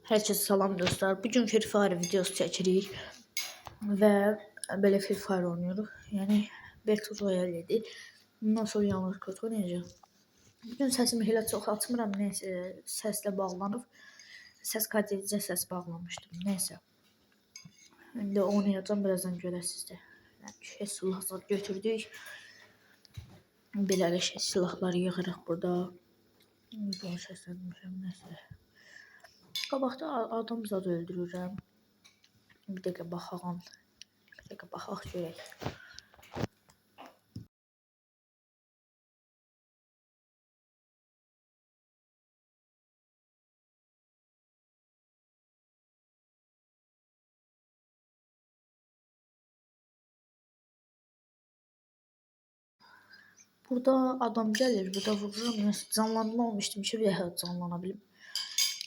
Herkese salam dostlar. Bugün Free Fire videosu çekirik ve böyle Free Fire oynuyoruz. Yani Battle Royale idi. Bundan sonra yalnız kötü oynayacağım. Bugün sesimi elə çox açmıram. Neyse səslə bağlanıb. Səs kalitəcə səs bağlamışdım. Neyse. İndi oynayacağım, birazdan görəsiniz də. Yəni silahlar götürdük. Belə şey silahları yığırıq burada. Bunu səslənmişəm nəsə. Qabaqda adam zad öldürürəm. Bir dəqiqə baxağım. Bir dəqiqə baxaq görək. Burada adam gəlir, burada vururam. Canlanma olmuştum ki, bir dəfə canlana bilim.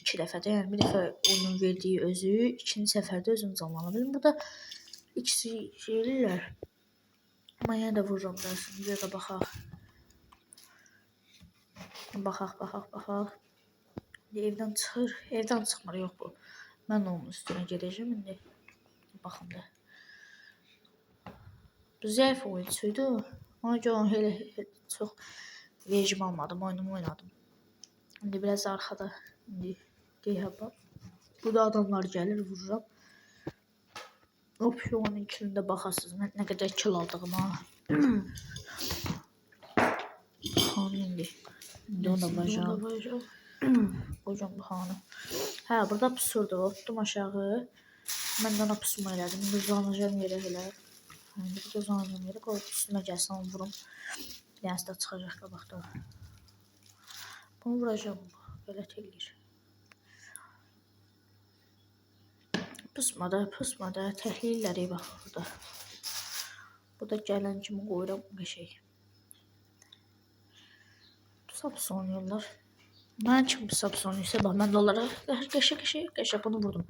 2 dəfə də, yəni bir dəfə onun verdiyi özü, ikinci səfərdə özüm canlana bilim. Burada ikisi şeylər. Amma yenə də vururam dersin. Bir dəqiqə baxaq. Baxaq. Evdən çıxır, evdən çıxmır, yox bu. Mən onun üstünə gedəcəm indi. Baxın da. Bu zəif oyuncuydu. Ona görə onu elə çox rejim almadım, oyunumu oynadım. İndi biraz arxada, indi deyəbəm. Burada adamlar gəlir, vururam. Opsiyonun içində baxasınız, mən nə qədər kill aldığıma. Xanı indi. İndi ona baxacağım. Qoyacağım bu xanı. Hə, burada pusurdu, otdum aşağı. Mən də ona pusma elədim. İndi uzanacağım yerə elə. İndi burada uzanacağım yerə, qoyub üstümə gəlsin, onu vurum. Yəni də çıxacaq qabaqda. Bunu vuracağım, belə eləyir. Pusma da, təhlilləri bax burada. Burada gələn kimi qoyuram qəşəng. Saps oynayırlar. Mən kim saps oynayırsa, bax mən də onlara qəşəng bunu vurdum.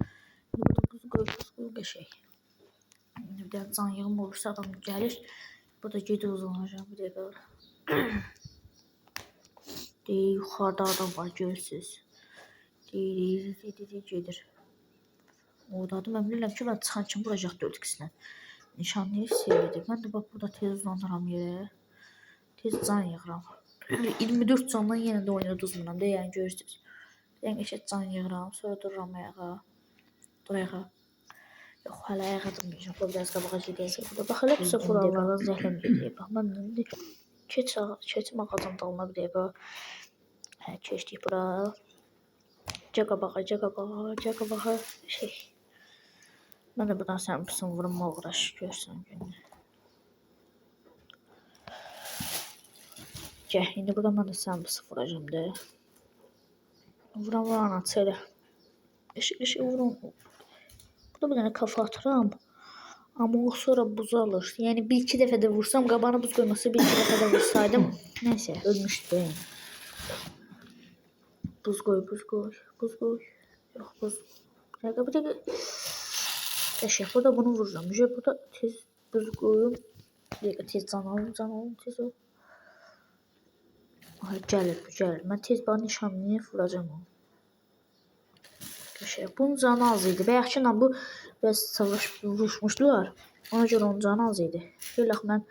Bu qəşəng. Bir də can yığım olursa adam gəlir. Burada gedi uzanacağım bir dəqiqə. Deyir, yuxarıda adam var, görürsünüz. Deyir, gedir. Oradadır, mən bilirəm ki, mən çıxan kimi vuracaq 4x-lə. Nişanlayıb sevidir. Mən də bax, burada tez uzanıram yerə. Tez can yığıram. 24 candan yenə də oyunu duzmuram da, yəni görürsünüz. Yəni eşit can yığıram, sonra dururam ayağa. Yox, hələ ayağa durmayacağım. Bu biraz qabağa gedəcək. Burada bax, elə pisa furalara zəhləm gedəyək. Bax, mən indi keçim ağacın dalına bir dəqiqə. Hə, keçdik bura. Caqa baxa. Şey. Mən də buradan sənin pisini vurma uğraş görsən günü. Gəl, indi buradan mən də sənin pisi vuracağım da. Vuran aç elə. Eşik vurum. Burada bir dənə kafa atıram. Amma o sonra buz alır. Yəni bir-iki dəfə də vursam, qabağına buz qoyması bir-iki dəfə də vursaydım. Nəysə, ölmüşdü yəni. Buz qoy. Yox, buz. Bir dəqiqə. Qəşəng, burada bunu vururam. Burada tez buz qoyum. Bir dəqiqə, tez can alım, tez ol. Ay, gəlir. Mən tez bana nişanlayıb vuracağım onu. Qəşəng, bunun canı az idi. Bayaqkıyla bu biraz savaş vuruşmuşdular. Ona görə onun canı az idi. Belə mən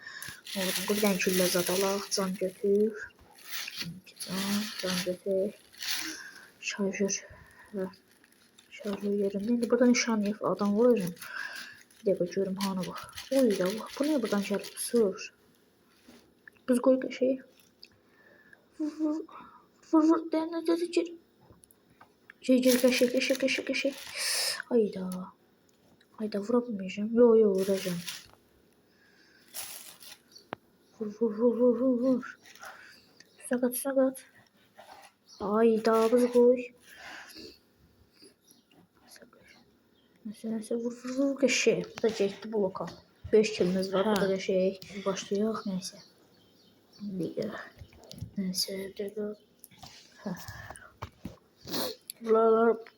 vurdum. Bir dənə küllə zad alaq, can götür. Can götür. Şarjör yerində. İndi buradan nişanlayıb adam vuracağım. Bir dəqiqə görüm hanı bax. Oy da, bu niyə buradan gəlib sür? Buz qoy qəşəng. Vur. Dənə gir. Gir qəşəng. Ayda vura bilməyəcəm. Yo, vuracağım. Vur. Sakat. Ayda buz qoy. Nəsə vur qəşəng. Bu da getdi bloka. 5 killimiz var. Bu da qəşəng. Başlayaq. Nəysə. Bir dəqiqə.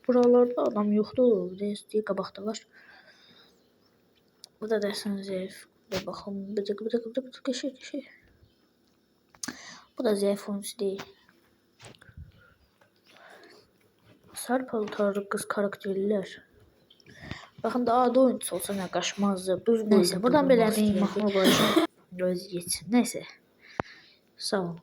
Buralarda adam yoxdur. Deyir qabaqdalar. Bu da dəsən zəif. Baxın, bir dəqiqə qəşəng. Bu da zəif oyuncu deyil. Sarı paltarlı kız karakterlər. Baxın da adi oyuncusu olsa nə qaşmazdı. Düz neysə. Buradan belə mahnı qoyacağım. Göz geçsin. Neysə. Sağ olun.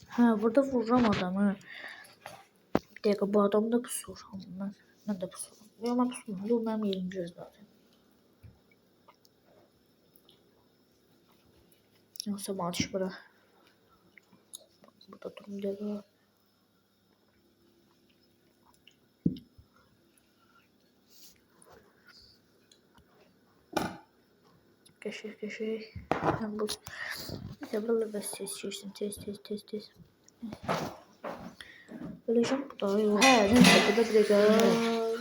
Ha, burada vururam adamı. Bir dakika, bu adamı da pusuram ben. Ben de pusuram. Yok, ben pusmuram. Dur, benim yerim göz zaten. Yoksa matış bura. Burada durum değil. Keşik. Ben bu tablola bas seçiyorsun. Tez. Öleceğim bu da yok. He, neyse, bu da bir dakika.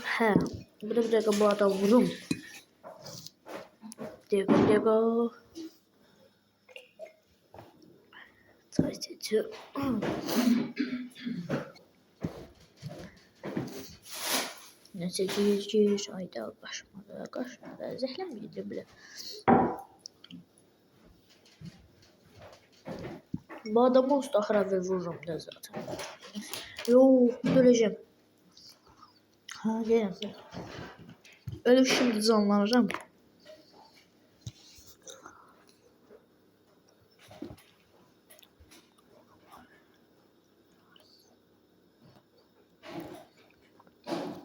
He, bu da bir dakika, bu adam vurum. Bir dakika. Sadece. Neyse, gir. Ayda kaçmadı. Zehlen mi gidiyor bile? Bu adamı usta ahıra vururum da zaten. Yok, öleceğim. Ha, gelin. Öyle şimdi canlanacağım.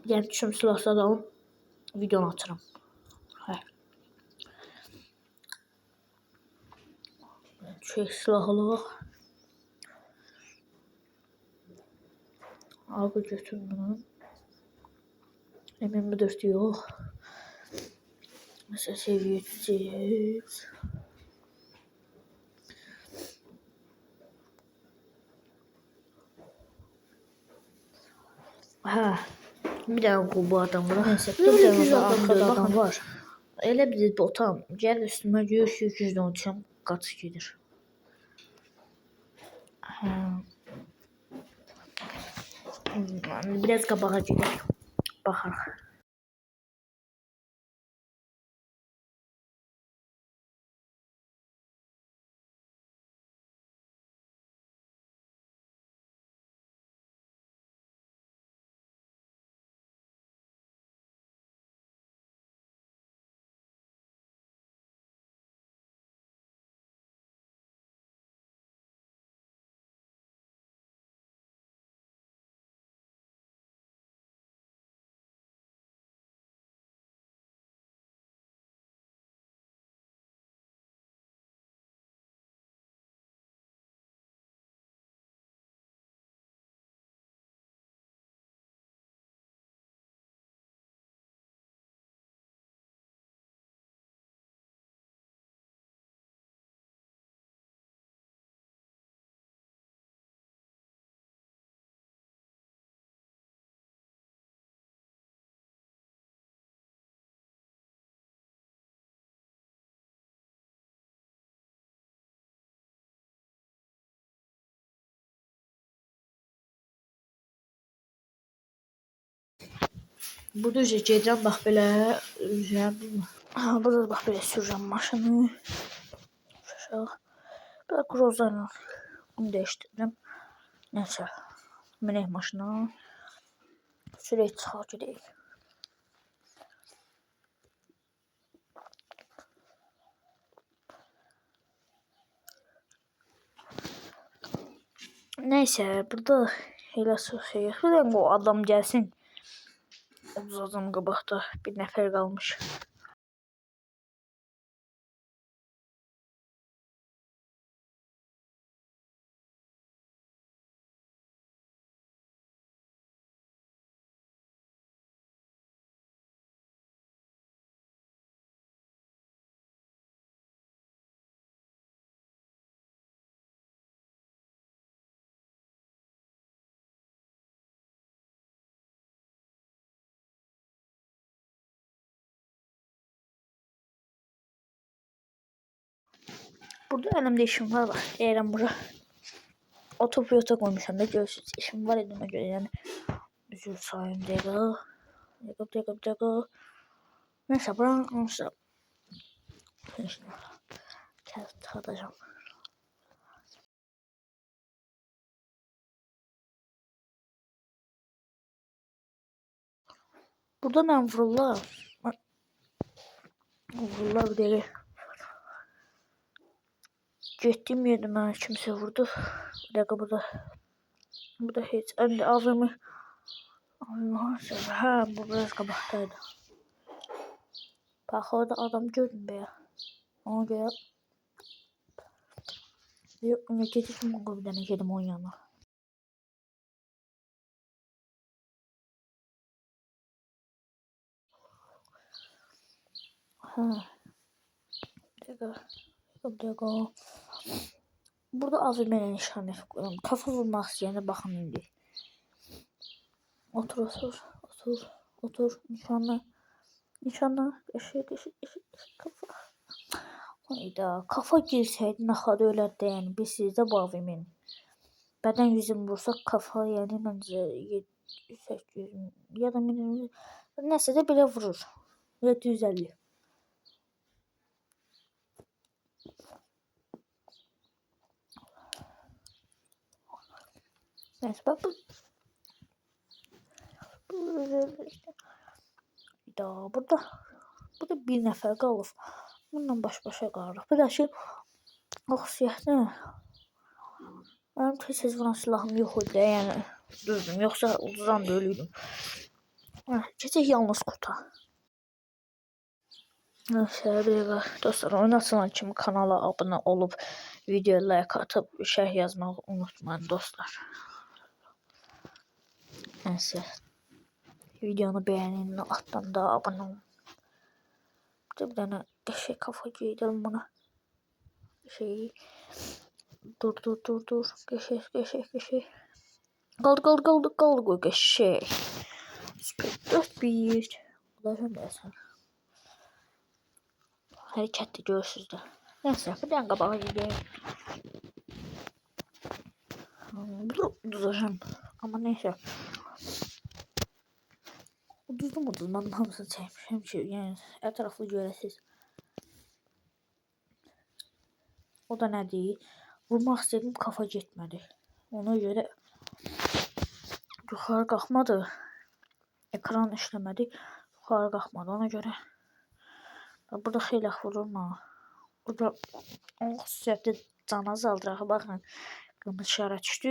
Yani düşüm silahla alalım. Videonu atarım. Şey, silahlı. Abi götür bunu. M24 yok. Mesela seviye tutacağız. Ha. Bir daha bu adamlara. Neyse. Bir tane adam var. Elə bir botam. Gəl üstümə gör ki, 200'den uçam. Qaç gedir. Biraz qabağa gedək. Baxarıq. Burada gedirəm, bax belə burada bax belə sürürəm maşını. Belə Groza'yla bunu dəyişdirdim. Neyse, minək maşına. Sürekli çıxaq gedək. Neyse burada elə şey yox. O adam gəlsin. Uzun qabaqda bir nəfər qalmış. Burada əlimdə işim var bak. Deyirəm bura. Otopilota qoymuşam da görürsünüz. İşim var edimə görə yəni. Üzür sayım dəqiqə. Neyse buranın konuşsa. Kəs çıxadacağım. Burada mən vururlar. Vururlar bir dəqiqə. Getdiyim yerdə mənə kimsə vurdu. Bir dəqiqə burada. Burada heç. Öndə avımı. Hə bu biraz qabaqdaydı. Bax orada adam gördüm be ya. Ona görə. Yok ne getirdim o bir dənə gedim onun yanına. Ha. Bir dakika. Burada AVM'nin nişanı koyalım. Kafa vurmaq istəyəndə baxın indi. Otur. Nişanla. Eşek. Kafa. Hayda. Kafa girsəydi naxadı ölərdi yəni. Biz sizdə bu AVM'nin. Bədən 100 vursak kafa yəni məncə 800 ya da minimum nəsə də belə vurur. 750. Neyse bak bu burada bir nəfər qalıb. Bununla baş-başa qalırıq. Bir də ki xüsusiyyətlə mənim tez vuran silahım yox idi. Yəni düzdüm. Yoxsa ucuzdan da ölüydüm. Keçək yalnız quta. Neyse bir dəqiqə. Dostlar oyun açılan kimi kanala abunə olub videoya like atıb şərh yazmağı unutmayın dostlar. Neyse. Videonu beğenin, alttan da abone olun. Bir tane eşek kafa giydirim buna. Dur. Geçek. Kaldı koy geçek. 4-1. Ulaşım dersen. Hareketli görürsünüz de. Neyse bir tane kabağa gidelim. Düzeceğim. Ama neyse. Ucuzdan hamısını çəkmişəm ki, yəni ətraflı görəsiz. O da nə deyil? Vurmaq istədim, kafa getmədi. Ona görə yuxarı qalxmadı. Ekran işləmədi. Yuxarı qalxmadı. Ona görə burada xeyli vururum. Burada onun xüsusiyyəti can azaldırağı baxın. Qırmızı işarə düşdü.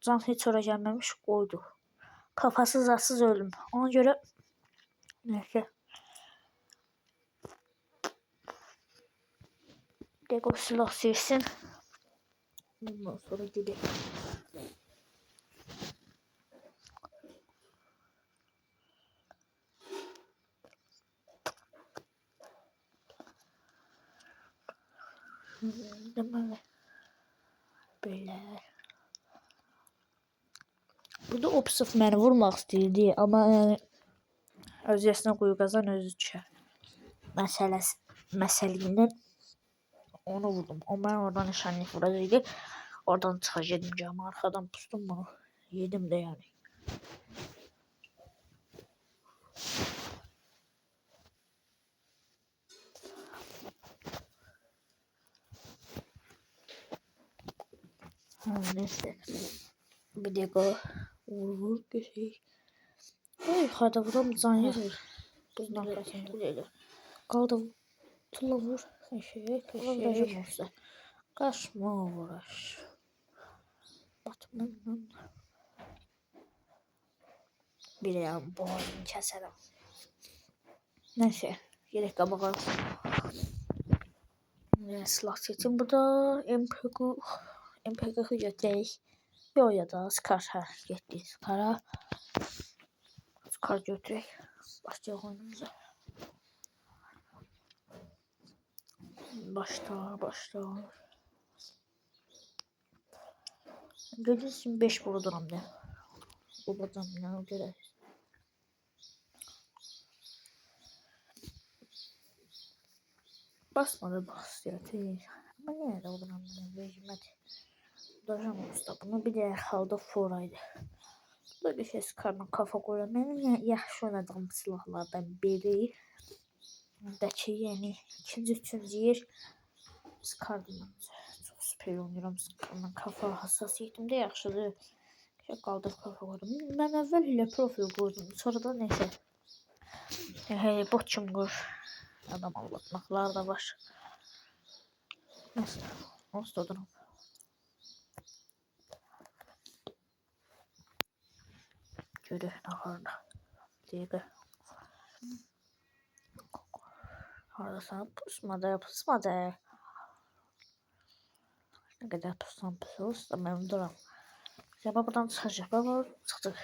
Can heç ora gəlməmiş qoydu. Kafasız zatsız öldüm. Ona görə neyse. Dego silah seçsin. Bundan sonra gidelim. Deməli. Belə. Burada Opsif məni vurmaq istəyirdi, amma yəni özgəsinə quyu qazan özü düşər. Məsəlindən onu vurdum. O mən oradan nişanlıq vuracaqdı. Oradan çıxacaqdım cama arxadan pustum bunu. Yedim də yəni. Neyse. Bir dəqiqə vur geçək. Ay yukarıda vuram can yer. Buzun arkasında. Öyle. Kaldı tulla vur. Eşek. Vuracağım olsa. Kaçma uğraş. Batmanın. Bir yan boğazını keserim. Neyse. Gerek kabağa. Silah seçim. Burada MPG götürək. Yo ya da Scar. Hə, getdik Scar'a. Scar götürək. Başlayaq oyunumuza. Başla. Görürsün 5 vuruduram da. Babacan ne göre. Basmadı bastı. Ama yine de vuruduram da. Vecimet. Duracağım usta. Bunu bir de halda foraydı. Böyle şey Scar'la kafa koyuyor. Benim yaxşı oynadığım silahlardan biri. Daki yani ikinci yer Scar'dan. Çok süper oynuyorum Scar'la. Kafa hassasiyetim de yaxşıdır. Şey kaldır kafa koydum. Ben evvel ile profil koydum. Sonra da neyse. Hey botçum kur. Adam anlatmaklar da var. Neyse. Olsun durum. Görür naharda. Deybe. Harasa pusmadı. Ne kadar pusuz da ben duram. Sabah buradan çıkacak. Baba çıkacak.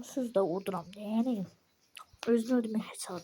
Siz de vurduram yani. Özünü ödümeye çaldı.